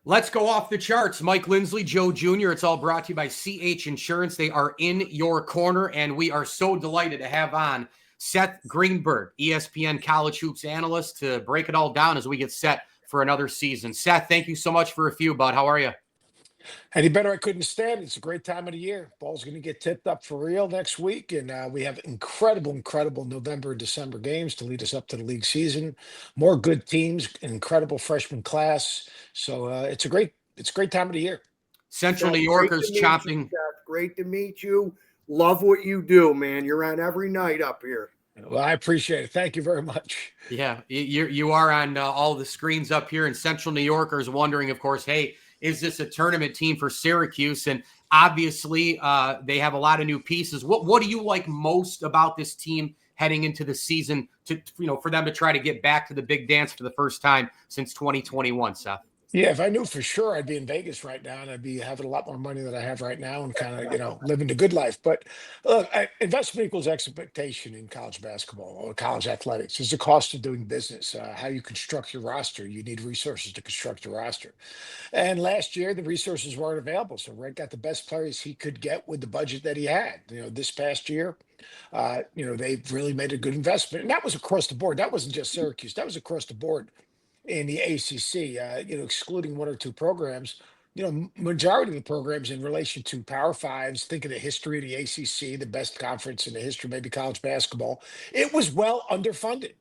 Let's go off the charts. Mike Lindsley, Joe Jr. It's all brought to you by CH Insurance. They are in your corner, and we are so delighted to have on Seth Greenberg, ESPN college hoops analyst, to break it all down as we get set for another season. Seth, thank you so much for a few, bud. How are you? Any better I couldn't stand. It's a great time of the year. Ball's going to get tipped up for real next week, and we have incredible November and December games to lead us up to the league season. More good teams, an incredible freshman class. So it's a great time of the year. Central New Seth, great to Yorkers meet you, chomping. Seth. Great to meet you. Love what you do, man. You're on every night up here. Well, I appreciate it. Thank you very much. Yeah, you are on all the screens up here, and Central New Yorkers wondering, of course, hey, is this a tournament team for Syracuse? And obviously, they have a lot of new pieces. What do you like most about this team heading into the season for them to try to get back to the big dance for the first time since 2021, Seth? Yeah, if I knew for sure, I'd be in Vegas right now, and I'd be having a lot more money than I have right now, and kind of living the good life. But look, investment equals expectation in college basketball or college athletics. There's a cost of doing business. How you construct your roster, you need resources to construct your roster. And last year, the resources weren't available, so Red got the best players he could get with the budget that he had. This past year, they've really made a good investment, and that was across the board. That wasn't just Syracuse. That was across the board in the ACC, excluding one or two programs, majority of the programs in relation to Power Fives, think of the history of the ACC, the best conference in the history, maybe college basketball, it was well underfunded.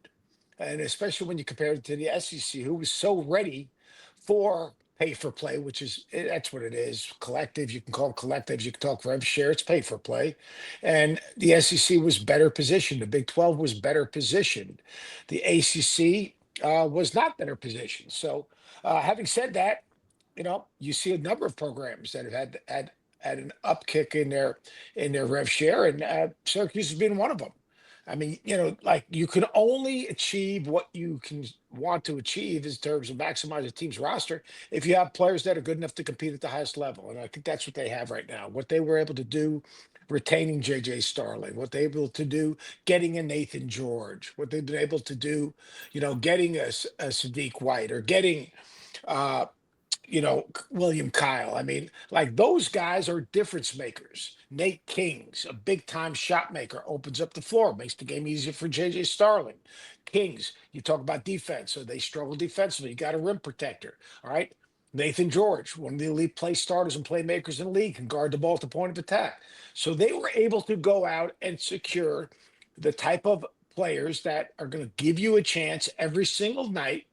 And especially when you compare it to the SEC, who was so ready for pay for play, that's what it is. Collective, you can call them collectives, you can talk rev share, it's pay for play. And the SEC was better positioned. The Big 12 was better positioned. The ACC was not better positioned. So, having said that, you see a number of programs that have had an upkick in their rev share, and Syracuse has been one of them. I mean, like you can only achieve what you can want to achieve in terms of maximizing a team's roster if you have players that are good enough to compete at the highest level. And I think that's what they have right now. What they were able to do retaining JJ Starling, what they're able to do getting a Nathan George, what they've been able to do, getting a Sadiq White or getting uh William Kyle. I mean, like those guys are difference makers. Nate Kings, a big time shot maker, opens up the floor, makes the game easier for JJ Starling. Kings, you talk about defense, so they struggle defensively. You got a rim protector. All right. Nathan George, one of the elite play starters and playmakers in the league, can guard the ball at the point of attack. So they were able to go out and secure the type of players that are going to give you a chance every single night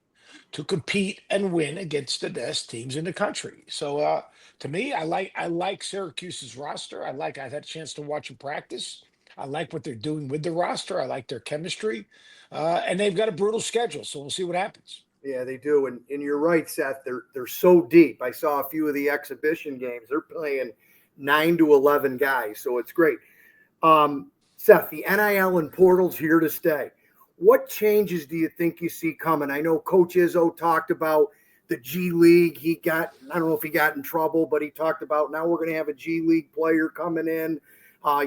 to compete and win against the best teams in the country. So to me, I like Syracuse's roster. I've had a chance to watch them practice. I like what they're doing with the roster. I like their chemistry, and they've got a brutal schedule. So we'll see what happens. Yeah, they do. And you're right, Seth. They're so deep. I saw a few of the exhibition games. They're playing 9 to 11 guys, so it's great. Seth, the NIL and portal's here to stay. What changes do you think you see coming? I know Coach Izzo talked about the G League. I don't know if he got in trouble, but he talked about now we're going to have a G League player coming in.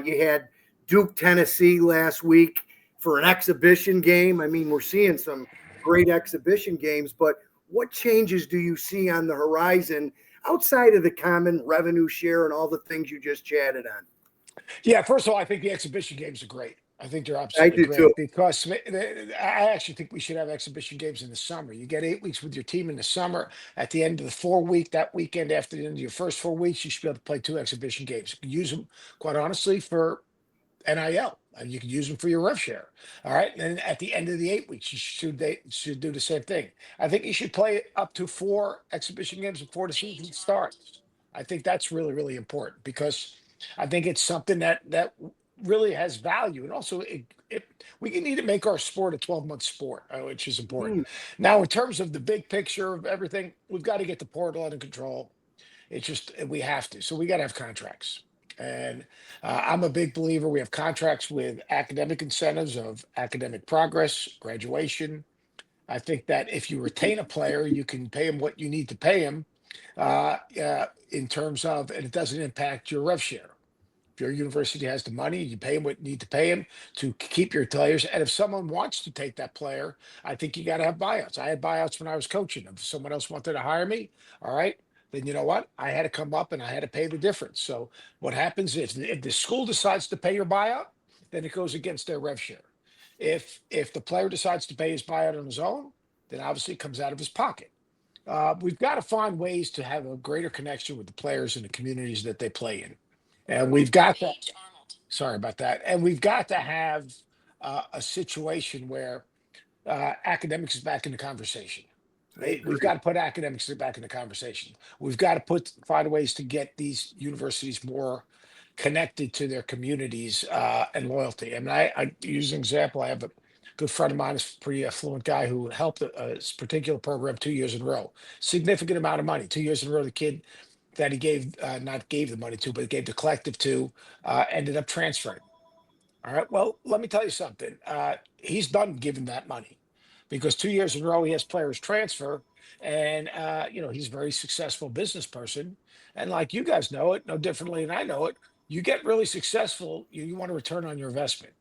You had Duke, Tennessee last week for an exhibition game. I mean, we're seeing some great exhibition games, but what changes do you see on the horizon outside of the common revenue share and all the things you just chatted on? Yeah, first of all, I think the exhibition games are great. I think they're I absolutely do too. great because I actually think we should have exhibition games in the summer. You get 8 weeks with your team in the summer. At the end of the 4 week, that weekend after the end of your first 4 weeks, you should be able to play two exhibition games. You can use them, quite honestly, for NIL. And you can use them for your rev share. All right. And then at the end of the 8 weeks, they should do the same thing. I think you should play up to four exhibition games before the season starts. I think that's really, really important because I think it's something that really has value. And also we need to make our sport a 12-month sport, which is important. Hmm. Now, in terms of the big picture of everything, we've got to get the portal under control. It's just we have to. So we got to have contracts. And I'm a big believer. We have contracts with academic incentives of academic progress, graduation. I think that if you retain a player, you can pay him what you need to pay him in terms of, and it doesn't impact your rev share. If your university has the money, you pay them what you need to pay them to keep your players. And if someone wants to take that player, I think you got to have buyouts. I had buyouts when I was coaching. If someone else wanted to hire me, all right, then you know what? I had to come up and I had to pay the difference. So what happens if the school decides to pay your buyout, then it goes against their rev share. If the player decides to pay his buyout on his own, then obviously it comes out of his pocket. We've got to find ways to have a greater connection with the players and the communities that they play in. And we've got to, sorry about that. And we've got to have a situation where academics is back in the conversation. We've got to put academics back in the conversation. We've got to find ways to get these universities more connected to their communities and loyalty. And I use an example. I have a good friend of mine, is a pretty affluent guy who helped this particular program 2 years in a row. Significant amount of money. 2 years in a row, the kid that he gave, not gave the money to, but gave the collective to, ended up transferring. All right. Well, let me tell you something. He's done giving that money because 2 years in a row he has players transfer, and he's a very successful business person. And like you guys know it, no differently than I know it, you get really successful, you want a return on your investment.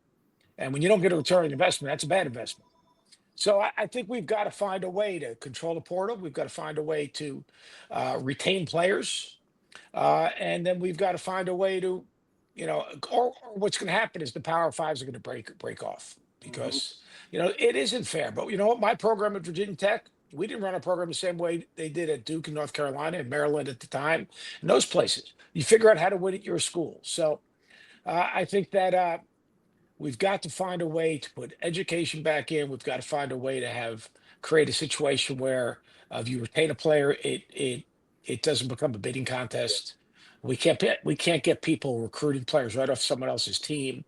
And when you don't get a return on your investment, that's a bad investment. So I think we've got to find a way to control the portal. We've got to find a way to retain players. And then we've got to find a way to, or what's going to happen is the Power Fives are going to break off because, it isn't fair. But you know what? My program at Virginia Tech, we didn't run our program the same way they did at Duke in North Carolina and Maryland at the time. And those places, you figure out how to win at your school. So I think that we've got to find a way to put education back in. We've got to find a way to create a situation where if you retain a player, it doesn't become a bidding contest. We can't get people recruiting players right off someone else's team.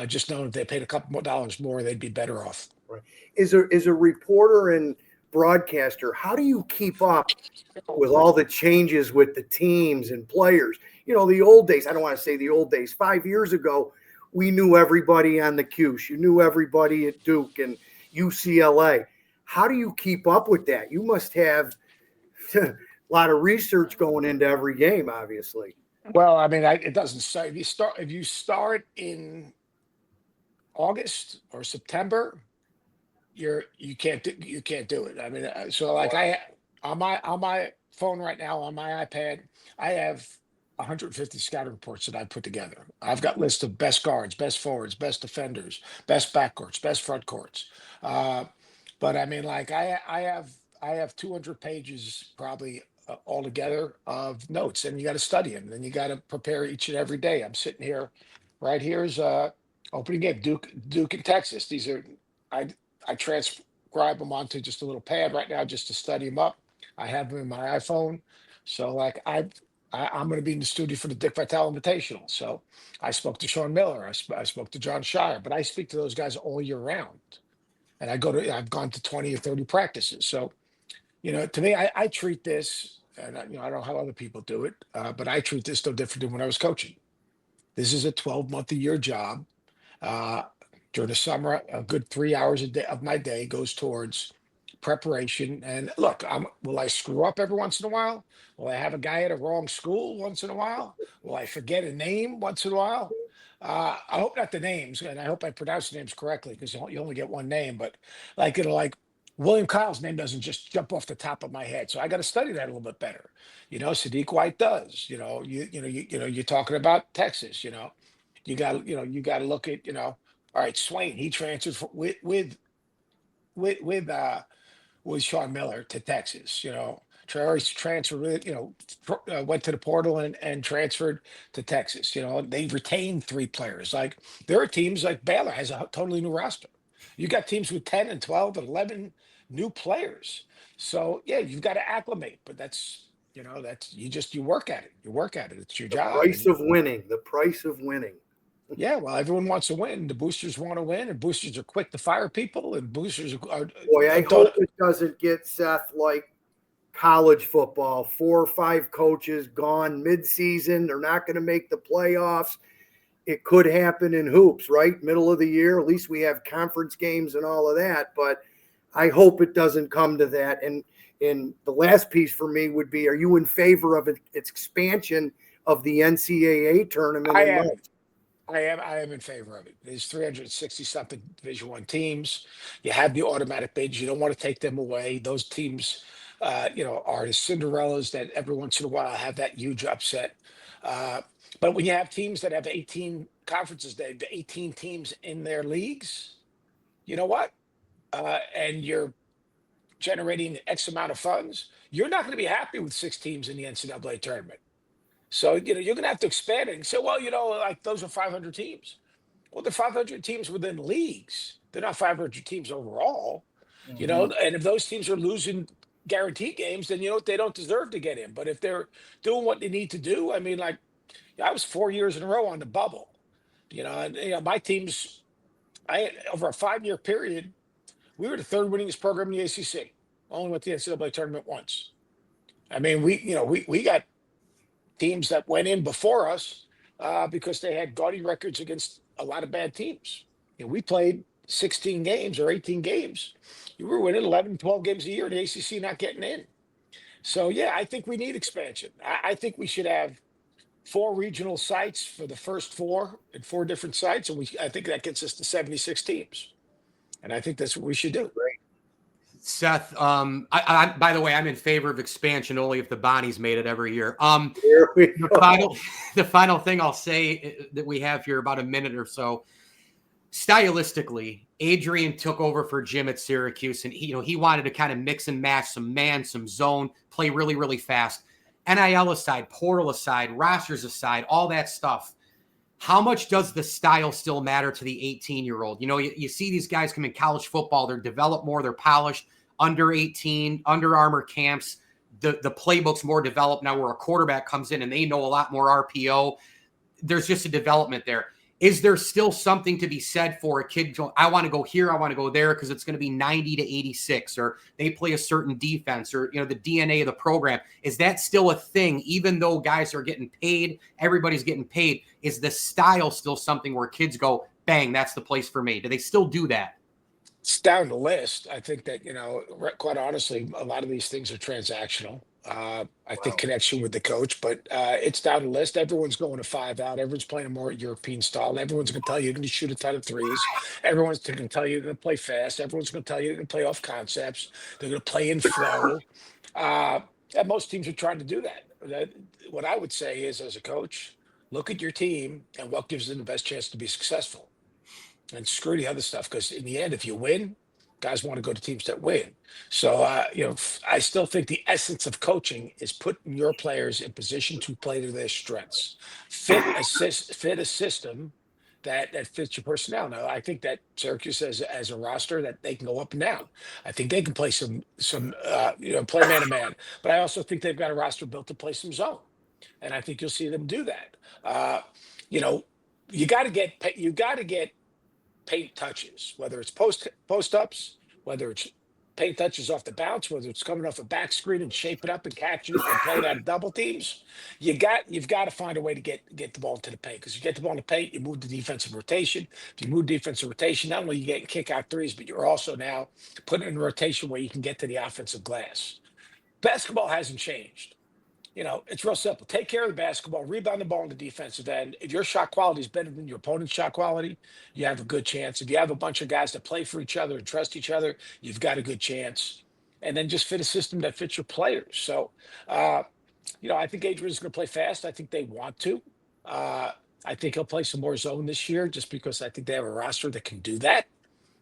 Just knowing if they paid a couple more dollars more, they'd be better off. Right. Is a reporter and broadcaster, how do you keep up with all the changes with the teams and players? The old days, I don't want to say the old days, 5 years ago, we knew everybody on the Cuse. You knew everybody at Duke and UCLA. How do you keep up with that? You must have a lot of research going into every game, obviously. Well, I mean, it doesn't start. If you start in August or September, you can't do it. I mean, so like on my phone right now on my iPad, I have 150 scouting reports that I put together. I've got lists of best guards, best forwards, best defenders, best backcourts, best front courts. But I mean, like I have 200 pages probably altogether of notes, and you got to study them. And then you got to prepare each and every day. I'm sitting here, right here's opening game, Duke in Texas. These are I transcribe them onto just a little pad right now just to study them up. I have them in my iPhone, so like I'm going to be in the studio for the Dick Vitale Invitational. So I spoke to Sean Miller. I spoke to John Shire, but I speak to those guys all year round. And I've gone to 20 or 30 practices. So, to me, I treat this, and I don't know how other people do it, but I treat this no different than when I was coaching. This is a 12-month-a-year job. During the summer, a good 3 hours a day of my day goes towards preparation. And look, will I screw up every once in a while? Will I have a guy at a wrong school once in a while? Will I forget a name once in a while? I hope not the names, and I hope I pronounce the names correctly because you only get one name. But like William Kyle's name doesn't just jump off the top of my head, so I got to study that a little bit better. Sadiq White does. You're talking about Texas. You got to look at all right. Swain, he transferred with Sean Miller to Texas. Traore transferred, went to the portal and transferred to Texas. They retained 3 players. Like there are teams like Baylor has a totally new roster. You got teams with 10 and 12 and 11 new players. So yeah, you've got to acclimate, but that's you work at it. You work at it. It's your job. The price of winning. Yeah, well, everyone wants to win. The boosters want to win, and boosters are quick to fire people, and boosters are. Boy, I hope it doesn't get, Seth, like college football. 4 or 5 coaches gone mid-season. They're not going to make the playoffs. It could happen in hoops, right? Middle of the year. At least we have conference games and all of that. But I hope it doesn't come to that. And the last piece for me would be, are you in favor of its expansion of the NCAA tournament. I am in favor of it. There's 360 something Division I teams. You have the automatic bids. You don't want to take them away. Those teams, are the Cinderellas that every once in a while have that huge upset. But when you have teams that have 18 conferences, they have 18 teams in their leagues. You know what? And you're generating X amount of funds. You're not going to be happy with 6 teams in the NCAA tournament. So, you're going to have to expand it and say, well, like those are 500 teams. Well, they're 500 teams within leagues. They're not 500 teams overall, and if those teams are losing guaranteed games, then, they don't deserve to get in. But if they're doing what they need to do, I mean, like, I was 4 years in a row on the bubble, and, my teams, over a 5-year period, we were the 3rd winningest program in the ACC. Only went to the NCAA tournament once. I mean, we got teams that went in before us because they had gaudy records against a lot of bad teams. We played 16 games or 18 games. We were winning 11, 12 games a year in the ACC, not getting in. So, yeah, I think we need expansion. I think we should have 4 regional sites for the first 4 at 4 different sites. And I think that gets us to 76 teams. And I think that's what we should do. Great. Seth, I by the way, I'm in favor of expansion only if the Bonnies made it every year. Here we go. The final thing I'll say that we have here, about a minute or so, stylistically, Adrian took over for Jim at Syracuse, and he wanted to kind of mix and match some man, some zone, play really, really fast. NIL aside, portal aside, rosters aside, all that stuff. How much does the style still matter to the 18-year-old? You see these guys come in college football, they're developed more, they're polished, under 18, Under Armour camps, the playbook's more developed now where a quarterback comes in and they know a lot more RPO. There's just a development there. Is there still something to be said for a kid going, I want to go here, I want to go there because it's going to be 90 to 86, or they play a certain defense, or the DNA of the program? Is that still a thing, even though guys are getting paid, everybody's getting paid? Is the style still something where kids go, bang, that's the place for me? Do they still do that? It's down the list. I think that, quite honestly, a lot of these things are transactional. I think connection with the coach, but it's down the list. Everyone's going to 5 out. Everyone's playing a more European style. Everyone's going to tell you you're going to shoot a ton of threes. Everyone's going to tell you you're going to play fast. Everyone's going to tell you you're going to play off concepts. They're going to play in flow. And most teams are trying to do that. What I would say is, as a coach, look at your team and what gives them the best chance to be successful. And screw the other stuff, because in the end, if you win, guys want to go to teams that win. So, I still think the essence of coaching is putting your players in position to play to their strengths. Fit a system that fits your personnel. Now, I think that Syracuse as a roster that they can go up and down. I think they can play some play man to man. But I also think they've got a roster built to play some zone, and I think you'll see them do that. You got to get paint touches, whether it's post ups, whether it's paint touches off the bounce, whether it's coming off a back screen and shape it up and catching it and playing out of double teams. You've got to find a way to get the ball into the paint, because you get the ball in the paint, you move the defensive rotation. If you move defensive rotation, not only you get kick out threes, but you're also now putting in rotation where you can get to the offensive glass. Basketball hasn't changed. It's real simple. Take care of the basketball, rebound the ball in the defensive end. If your shot quality is better than your opponent's shot quality, you have a good chance. If you have a bunch of guys that play for each other and trust each other, you've got a good chance. And then just fit a system that fits your players. So, I think Adrian's going to play fast. I think they want to. I think he'll play some more zone this year, just because I think they have a roster that can do that.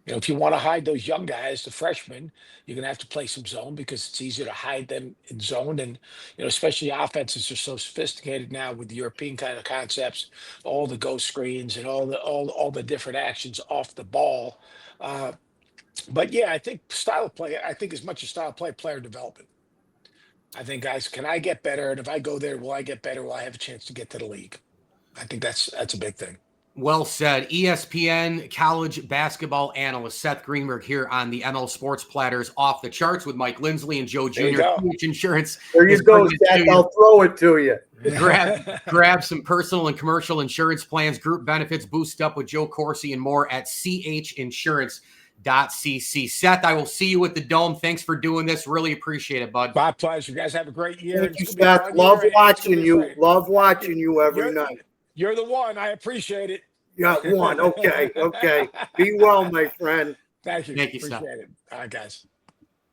If you want to hide those young guys, the freshmen, you're going to have to play some zone, because it's easier to hide them in zone. And, especially offenses are so sophisticated now with the European kind of concepts, all the go screens and all the different actions off the ball. But yeah, I think style of play, as much as style of play, player development. I think, guys, can I get better? And if I go there, will I get better? Will I have a chance to get to the league? I think that's a big thing. Well said. ESPN college basketball analyst Seth Greenberg here on the ML Sports Platters Off the Charts with Mike Lindsley and Joe Jr. Huge Insurance. There you go, Seth. I'll throw it to you. Grab some personal and commercial insurance plans, group benefits, boost up with Joe Corsi, and more at CH Insurance. Seth, I will see you at the Dome. Thanks for doing this. Really appreciate it, bud. My pleasure. You guys have a great year. Thank you, Seth. Love watching you. Love watching you every night. You're the one. I appreciate it. Yeah, one. Okay. Okay. Be well, my friend. Thank you. Thank you, Seth. Appreciate it. All right, guys.